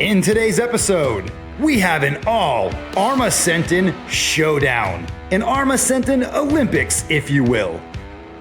In today's episode, we have an all Arrma Senton showdown. An Arrma Senton Olympics, if you will.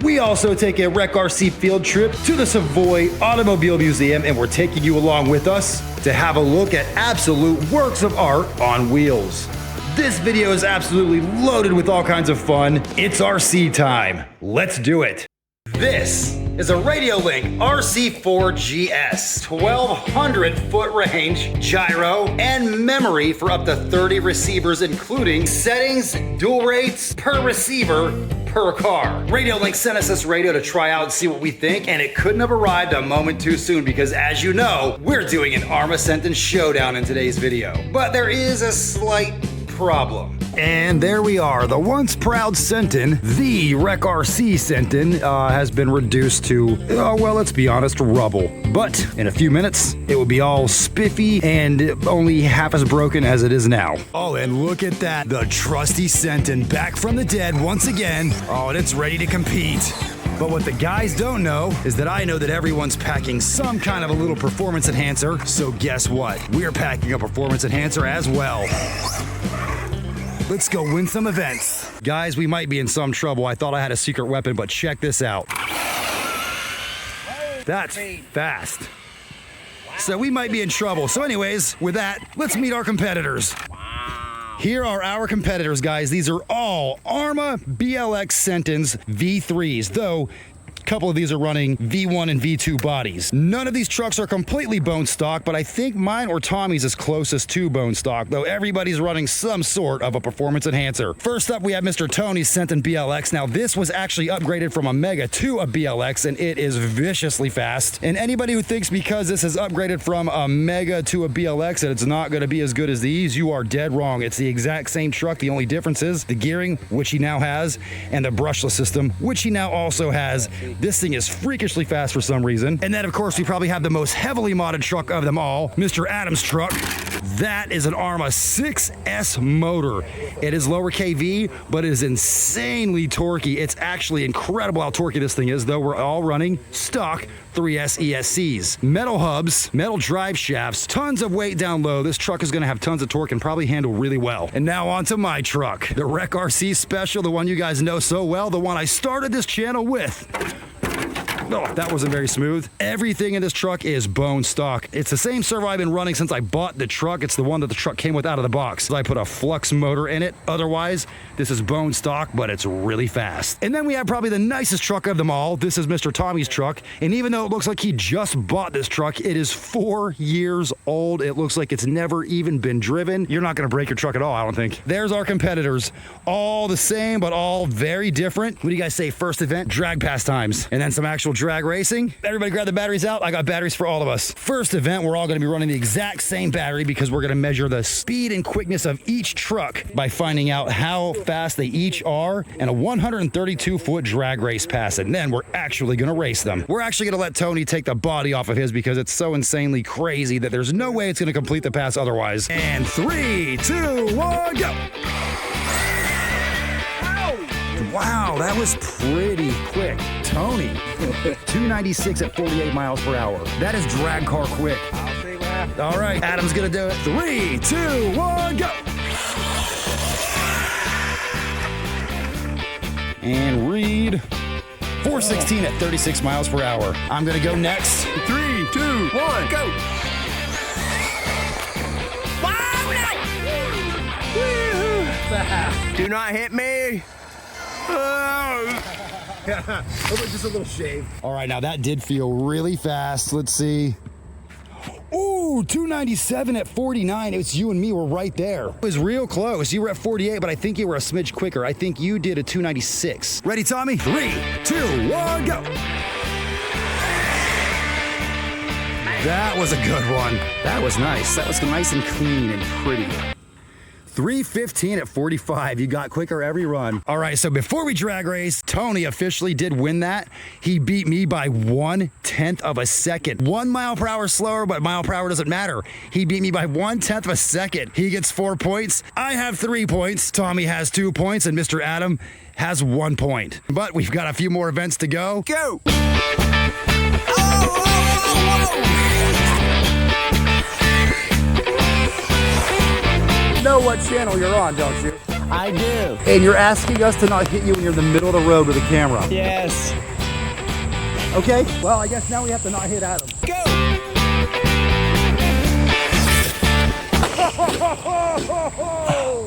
We also take a RECIECER field trip to the Savoy Automobile Museum, and we're taking you along with us to have a look at absolute works of art on wheels. This video is absolutely loaded with all kinds of fun. It's RC time. Let's do it. This is a RADIOLINK RC4GS, 1200 foot range, gyro, and memory for up to 30 receivers, including settings, dual rates per receiver per car. RADIOLINK sent us this radio to try out and see what we think, and it couldn't have arrived a moment too soon because, as you know, we're doing an Arrma Senton showdown in today's video. But there is a slight problem. And there we are. The once proud Senton, the RECIECER Senton, has been reduced to, well, let's be honest, rubble. But in a few minutes, it will be all spiffy and only half as broken as it is now. Oh, and look at that. The trusty Senton back from the dead once again. Oh, and it's ready to compete. But what the guys don't know is that I know that everyone's packing some kind of a little performance enhancer. So guess what? We're packing a performance enhancer as well. Let's go win some events. Guys, we might be in some trouble. I thought I had a secret weapon, but check this out. That's fast. So we might be in trouble. So anyways, with that, let's meet our competitors. Here are our competitors, guys. These are all Arrma BLX Sentons V3s, though a couple of these are running V1 and V2 bodies. None of these trucks are completely bone stock, but I think mine or Tommy's is closest to bone stock, though everybody's running some sort of a performance enhancer. First up, we have Mr. Tony's Senton BLX. Now, this was actually upgraded from a Mega to a BLX, and it is viciously fast. And anybody who thinks because this is upgraded from a Mega to a BLX that it's not going to be as good as these, you are dead wrong. It's the exact same truck. The only difference is the gearing, which he now has, and the brushless system, which he now also has. This thing is freakishly fast for some reason. And then, of course, we probably have the most heavily modded truck of them all, Mr. Adam's truck. That is an Arrma 6S motor. It is lower KV, but it is insanely torquey. It's actually incredible how torquey this thing is, though we're all running stock 3S ESCs. Metal hubs, metal drive shafts, tons of weight down low. This truck is gonna have tons of torque and probably handle really well. And now on to my truck, the RECIECER Special, the one you guys know so well, the one I started this channel with. Oh, that wasn't very smooth. Everything in this truck is bone stock. It's the same servo I've been running since I bought the truck. It's the one that the truck came with out of the box. I put a flux motor in it. Otherwise, this is bone stock, but it's really fast. And then we have probably the nicest truck of them all. This is Mr. Tommy's truck. And even though it looks like he just bought this truck, it is 4 years old. It looks like it's never even been driven. You're not gonna break your truck at all, I don't think. There's our competitors. All the same, but all very different. What do you guys say? First event, drag pastimes. And then some actual drag racing. Everybody grab the batteries out. I got batteries for all of us. First event, we're all going to be running the exact same battery because we're going to measure the speed and quickness of each truck by finding out how fast they each are and a 132-foot drag race pass. And then we're actually going to race them. We're actually going to let Tony take the body off of his because it's so insanely crazy that there's no way it's going to complete the pass otherwise. And 3, 2, 1, go! Wow, that was pretty quick. Tony, 296 at 48 miles per hour. That is drag car quick. I'll see what happens. All right, Adam's gonna do it. 3, 2, 1, go! And Reed, 416 at 36 miles per hour. I'm gonna go next. 3, 2, 1, go! Do not hit me. Just a little shave. All right, now that did feel really fast. Let's see. Ooh, 297 at 49. It's you and me were right there. It was real close. You were at 48, but I think you were a smidge quicker. I think you did a 296. Ready, Tommy? 3, 2, 1, go. That was a good one. That was nice. That was nice and clean and pretty. 3:15 at 45. You got quicker every run. All right, so before we drag race, Tony officially did win that. He beat me by 1/10 of a second. 1 mile per hour slower, but mile per hour doesn't matter. He beat me by 1/10 of a second. He gets 4 points. I have 3 points. Tommy has 2 points, and Mr. Adam has 1 point. But we've got a few more events to go. Go! what channel you're on, don't you? I do. And you're asking us to not hit you when you're in the middle of the road with a camera. Yes. Okay, well, I guess now we have to not hit Adam. Go!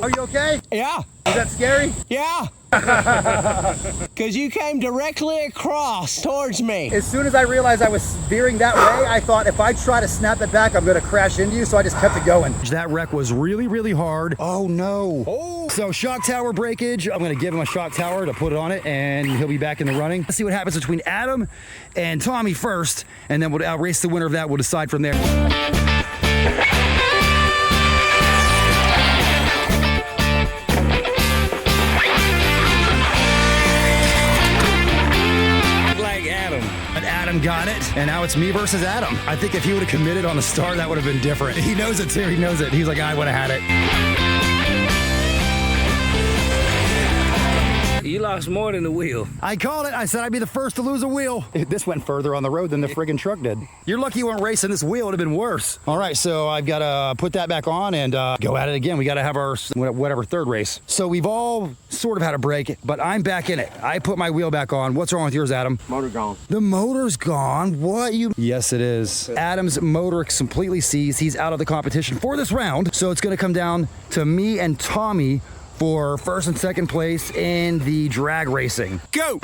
Are you okay? Yeah. Is that scary? Yeah. Because you came directly across towards me. As soon as I realized I was veering that way, I thought if I try to snap it back, I'm gonna crash into you, so I just kept it going. That wreck was really, really hard. Oh no. Oh. So shock tower breakage, I'm gonna give him a shock tower to put it on it, and he'll be back in the running. Let's see what happens between Adam and Tommy first, and then I'll race the winner of that. We'll decide from there. Adam got it, and now it's me versus Adam. I think if he would have committed on the start, that would have been different. He knows it too, he knows it. He's like, I would have had it. You lost more than the wheel. I called it. I said I'd be the first to lose a wheel. This went further on the road than the friggin' truck did. You're lucky you weren't racing this wheel. It would have been worse. All right, so I've got to put that back on and go at it again. We got to have our whatever third race. So we've all sort of had a break, but I'm back in it. I put my wheel back on. What's wrong with yours, Adam? Motor gone. The motor's gone. What you? Yes, it is. Adam's motor completely seized. He's out of the competition for this round. So it's going to come down to me and Tommy for first and second place in the drag racing. Go!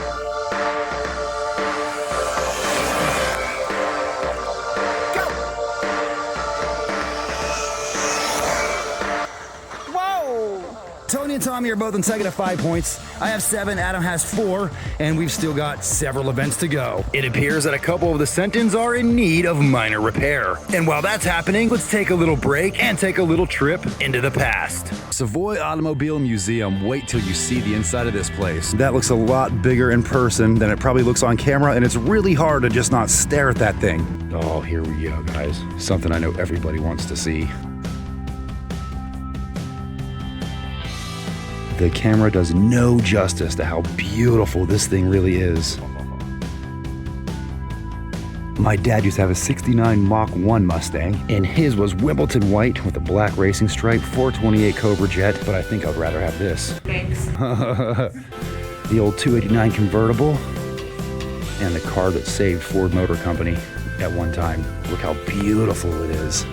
Tony and Tommy are both in second at 5 points. I have 7, Adam has 4, and we've still got several events to go. It appears that a couple of the Sentons are in need of minor repair. And while that's happening, let's take a little break and take a little trip into the past. Savoy Automobile Museum. Wait till you see the inside of this place. That looks a lot bigger in person than it probably looks on camera, and it's really hard to just not stare at that thing. Oh, here we go, guys. Something I know everybody wants to see. The camera does no justice to how beautiful this thing really is. My dad used to have a 69 Mach 1 Mustang, and his was Wimbledon white with a black racing stripe, 428 Cobra Jet, but I think I'd rather have this. Thanks. The old 289 convertible, and the car that saved Ford Motor Company at one time. Look how beautiful it is.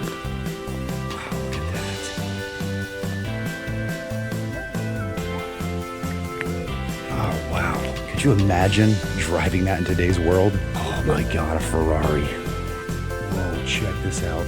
Could you imagine driving that in today's world? Oh my God, a Ferrari. Whoa, check this out.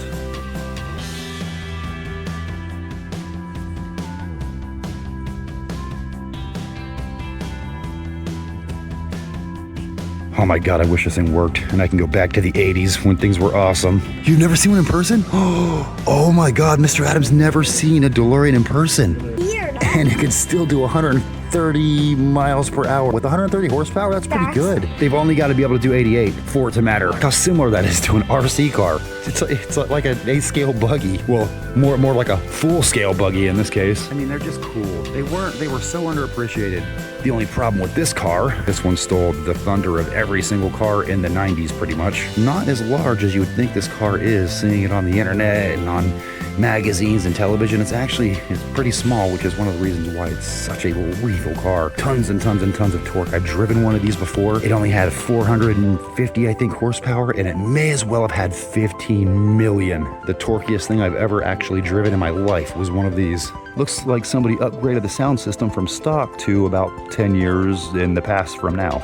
Oh my God, I wish this thing worked and I can go back to the 80s when things were awesome. You've never seen one in person? Oh my God, Mr. Adams never seen a DeLorean in person. Weird. And it can still do 130 miles per hour. With 130 horsepower, that's pretty good. They've only got to be able to do 88 for it to matter. How similar that is to an RC car. It's like an 8-scale buggy. Well, more like a full-scale buggy in this case. I mean, they're just cool. They were so underappreciated. The only problem with this car, this one stole the thunder of every single car in the 90s pretty much. Not as large as you would think this car is, seeing it on the internet and on magazines and television. It's pretty small, which is one of the reasons why it's such a lethal car. Tons and tons and tons of torque. I've driven one of these before. It only had 450, I think, horsepower, and it may as well have had 15 million. The torquiest thing I've ever actually driven in my life was one of these. Looks like somebody upgraded the sound system from stock to about 10 years in the past from now.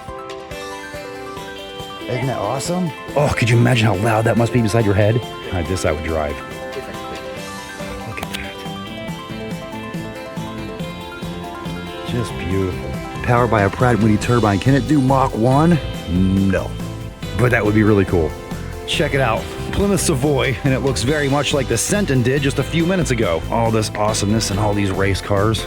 Isn't that awesome? Oh, could you imagine how loud that must be beside your head? This I would drive. Look at that. Just beautiful. Powered by a Pratt & Whitney turbine. Can it do Mach 1? No. But that would be really cool. Check it out. Plymouth Savoy, and it looks very much like the Senton did just a few minutes ago. All this awesomeness and all these race cars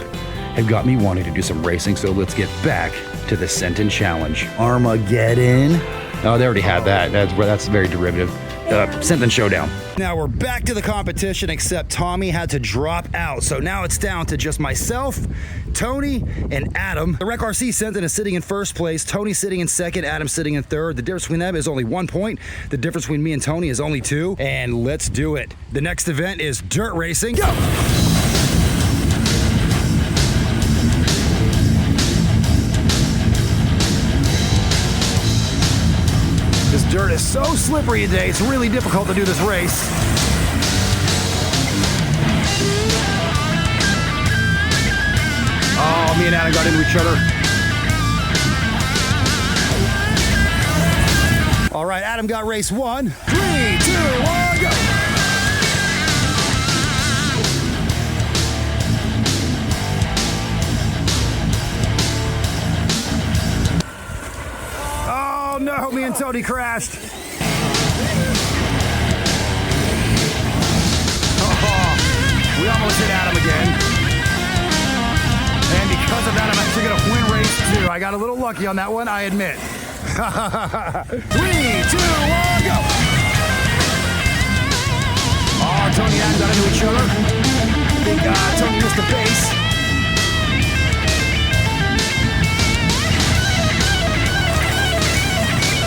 have got me wanting to do some racing, so let's get back to the Senton Challenge. Armageddon. Oh, they already had that. That's very derivative. Senton Showdown. Now we're back to the competition, except Tommy had to drop out. So now it's down to just myself, Tony, and Adam. The Rec RC Senton is sitting in first place. Tony's sitting in second, Adam's sitting in third. The difference between them is only 1 point. The difference between me and Tony is only 2. And let's do it. The next event is dirt racing. Go! Dirt is so slippery today, it's really difficult to do this race. Oh, me and Adam got into each other. All right, Adam got race 1. 3, 2, 1, go! Oh no, me and Tony crashed. Oh, we almost hit Adam again. And because of that, I'm actually going to win race 2. I got a little lucky on that one, I admit. 3, 2, 1, go! Oh, Tony and Adam got into each other. I think Tony missed the base.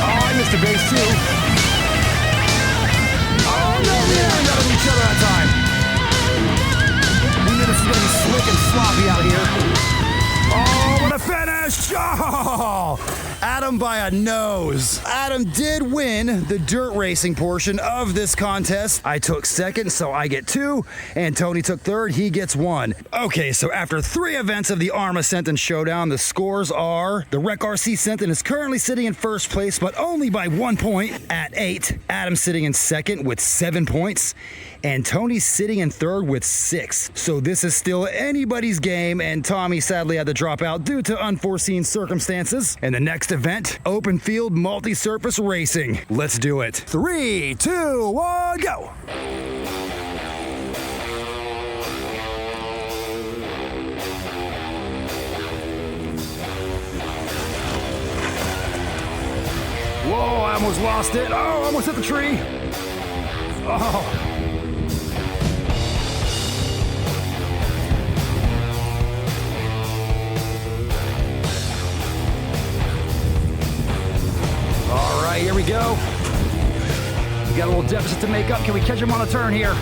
Oh, I missed the base too. Oh no, we got into each other that time. We knew this was going to be slick and sloppy out here. Oh, what a finish! Oh, Adam by a nose. Adam did win the dirt racing portion of this contest. I took second, so I get 2, and Tony took third, he gets 1. Okay, so after 3 events of the Arrma Senton Showdown, the scores are: the RECIECER Senton is currently sitting in first place, but only by 1 point at 8. Adam's sitting in second with 7 points, and Tony's sitting in third with 6. So this is still anybody's game, and Tommy sadly had to drop out due to unforeseen circumstances. And the next event, open field multi-surface racing. Let's do it. 3, 2, 1, go! Whoa, I almost lost it. Oh, I almost hit the tree. Oh. All right, here we go. We got a little deficit to make up. Can we catch him on a turn here?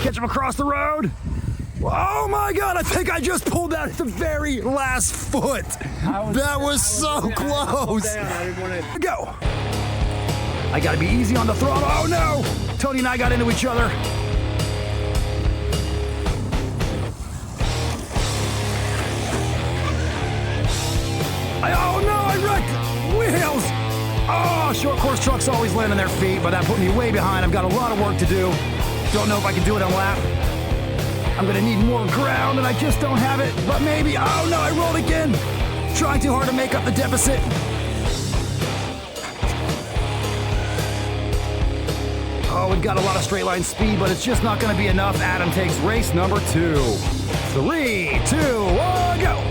Catch him across the road. Oh my God, I think I just pulled that at the very last foot. That was so close. Go. I gotta be easy on the throttle. Oh no! Tony and I got into each other. Oh no, I wrecked wheels. Oh, short course trucks always land on their feet, but that put me way behind. I've got a lot of work to do. Don't know if I can do it on lap. I'm gonna need more ground, and I just don't have it, but maybe. Oh no, I rolled again. Trying too hard to make up the deficit. Oh, we've got a lot of straight line speed, but it's just not gonna be enough. Adam takes race number 2. 3, 2, 1, go.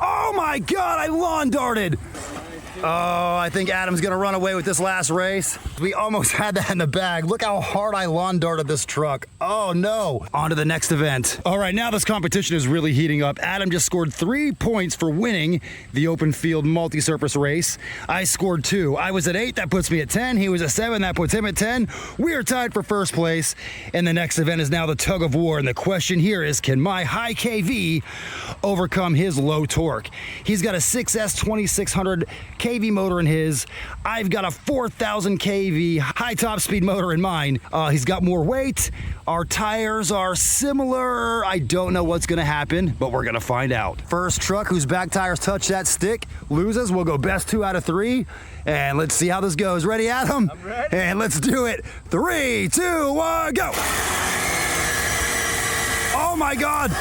Oh my God, I lawn darted. Oh, I think Adam's gonna run away with this last race. We almost had that in the bag. Look how hard I lawn darted this truck. Oh no. On to the next event. All right, now this competition is really heating up. Adam just scored 3 points for winning the open field multi-surface race. I scored 2. I was at 8, that puts me at 10. He was at 7, that puts him at 10. We are tied for first place. And the next event is now the tug of war. And the question here is, can my high KV overcome his low torque? He's got a 6S 2600 KV motor in his. I've got a 4,000 KV high top speed motor in mine. He's got more weight. Our tires are similar. I don't know what's gonna happen, but we're gonna find out. First truck whose back tires touch that stick loses. We'll go best 2 out of 3. And let's see how this goes. Ready, Adam? I'm ready. And let's do it. 3, 2, 1, go. Oh my God.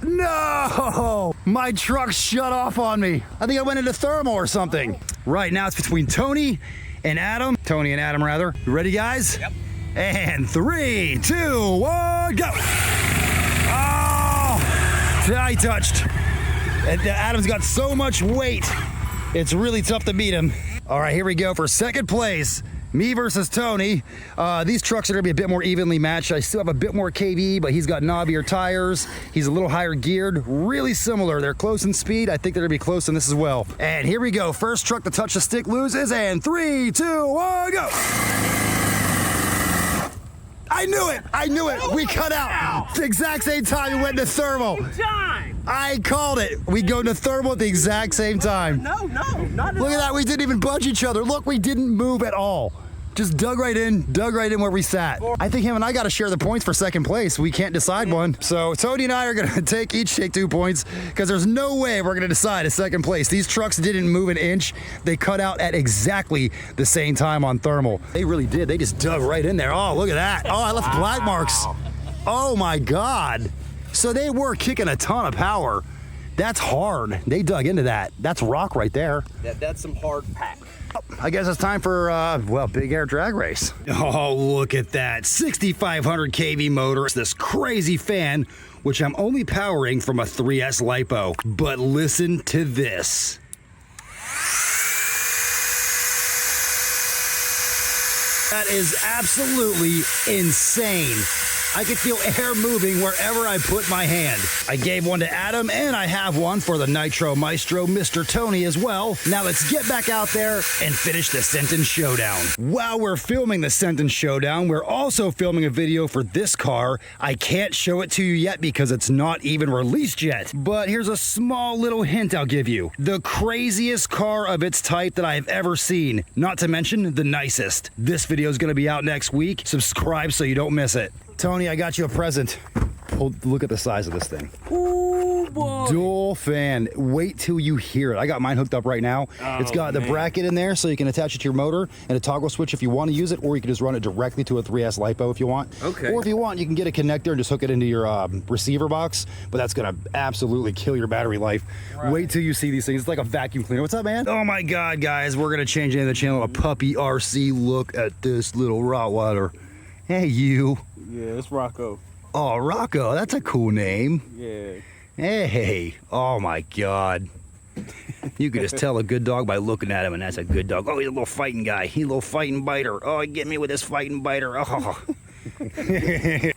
No! My truck shut off on me. I think I went into thermal or something. Right now it's between Tony and Adam. Tony and Adam, rather. You ready, guys? Yep. And 3, 2, 1, go! Oh! I touched. And Adam's got so much weight. It's really tough to beat him. All right, here we go for second place. Me versus Tony. These trucks are gonna be a bit more evenly matched. I still have a bit more KV, but he's got knobbier tires. He's a little higher geared, really similar. They're close in speed. I think they're gonna be close in this as well. And here we go. First truck to touch the stick loses, and 3, 2, 1, go. I knew it. I knew it. We cut out. The exact same time we went to thermal. I called it. We go to thermal at the exact same time. No, not at all. Look at that. We didn't even budge each other. Look, we didn't move at all. Just dug right in where we sat. I think him and I got to share the points for second place. We can't decide one. So Tony and I are going to each take 2 points because there's no way we're going to decide a second place. These trucks didn't move an inch. They cut out at exactly the same time on thermal. They really did. They just dug right in there. Oh, look at that. Oh, I left black marks. Oh my God. So they were kicking a ton of power. That's hard. They dug into that. That's rock right there. That's some hard pack. I guess it's time for, well, big air drag race. Oh, look at that. 6,500 kV motor. It's this crazy fan, which I'm only powering from a 3S LiPo. But listen to this. That is absolutely insane. I could feel air moving wherever I put my hand. I gave one to Adam, and I have one for the Nitro Maestro, Mr. Tony, as well. Now let's get back out there and finish the Senton Showdown. While we're filming the Senton Showdown, we're also filming a video for this car. I can't show it to you yet because it's not even released yet. But here's a small little hint I'll give you. The craziest car of its type that I've ever seen. Not to mention the nicest. This video is going to be out next week. Subscribe so you don't miss it. Tony, I got you a present. Look at the size of this thing. Ooh, boy. Dual fan. Wait till you hear it. I got mine hooked up right now. It's got the bracket in there so you can attach it to your motor and a toggle switch if you want to use it, or you can just run it directly to a 3S LiPo if you want. Okay. Or if you want, you can get a connector and just hook it into your receiver box, but that's going to absolutely kill your battery life. Right. Wait till you see these things. It's like a vacuum cleaner. What's up, man? Oh my God, guys. We're going to change into the channel a puppy RC. Look at this little Rottweiler. Hey, you. Yeah, it's Rocco. Oh, Rocco, that's a cool name. Yeah. Hey, oh my God. You could just tell a good dog by looking at him, and that's a good dog. Oh, he's a little fighting guy. He's a little fighting biter. Oh, get me with this fighting biter. Oh.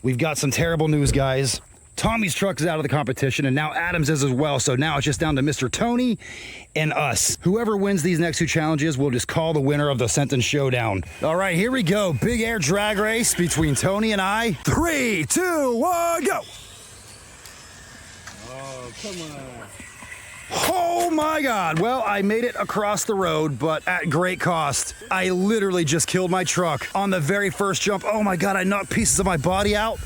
We've got some terrible news, guys. Tommy's truck is out of the competition, and now Adam's is as well. So now it's just down to Mr. Tony and us. Whoever wins these next 2 challenges, we'll just call the winner of the Senton Showdown. All right, here we go. Big air drag race between Tony and I. 3, 2, 1, go. Oh, come on. Oh my God. Well, I made it across the road, but at great cost. I literally just killed my truck on the very first jump. Oh my God, I knocked pieces of my body out.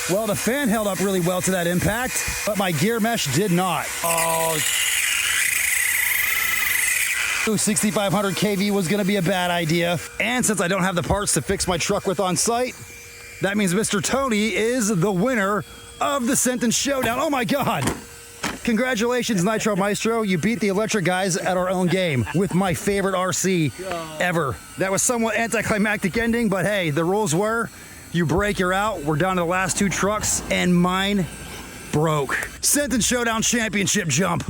Well, the fan held up really well to that impact, but my gear mesh did not. Oh. 6,500 kV was gonna be a bad idea. And since I don't have the parts to fix my truck with on site, that means Mr. Tony is the winner of the Senton Showdown. Oh my God. Congratulations, Nitro Maestro. You beat the electric guys at our own game with my favorite RC ever. That was somewhat anticlimactic ending, but hey, the rules were, you break, you're out. We're down to the last 2 trucks, and mine broke. Senton Showdown Championship jump.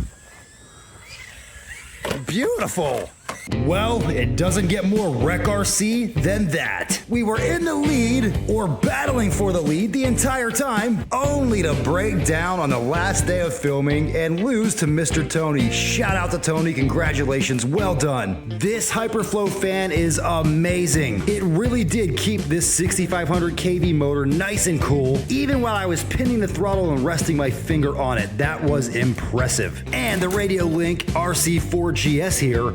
Beautiful. Well, it doesn't get more Rec RC than that. We were in the lead, or battling for the lead, the entire time, only to break down on the last day of filming and lose to Mr. Tony. Shout out to Tony, congratulations, well done. This HYPERFLOW fan is amazing. It really did keep this 6,500 kV motor nice and cool, even while I was pinning the throttle and resting my finger on it. That was impressive. And the RADIOLINK RC4GS here,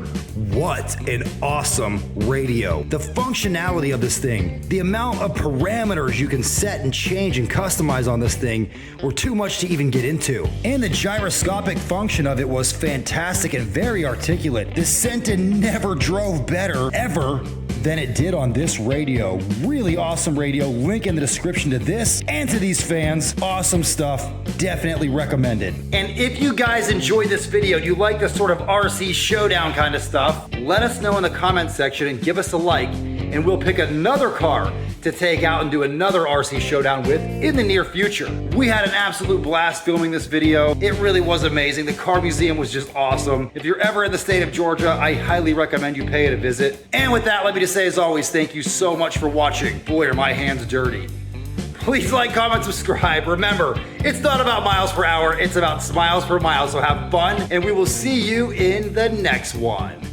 what an awesome radio. The functionality of this thing, the amount of parameters you can set and change and customize on this thing were too much to even get into. And the gyroscopic function of it was fantastic and very articulate. The Senton never drove better, ever, than it did on this radio. Really awesome radio. Link in the description to this and to these fans. Awesome stuff. Definitely recommended. And if you guys enjoyed this video and you like this sort of RC showdown kind of stuff, let us know in the comment section and give us a like, and we'll pick another car to take out and do another RC showdown with in the near future. We had an absolute blast filming this video. It really was amazing. The car museum was just awesome. If you're ever in the state of Georgia, I highly recommend you pay it a visit. And with that, let me just say as always, thank you so much for watching. Boy, are my hands dirty. Please like, comment, subscribe. Remember, it's not about miles per hour, it's about smiles per mile. So have fun, and we will see you in the next one.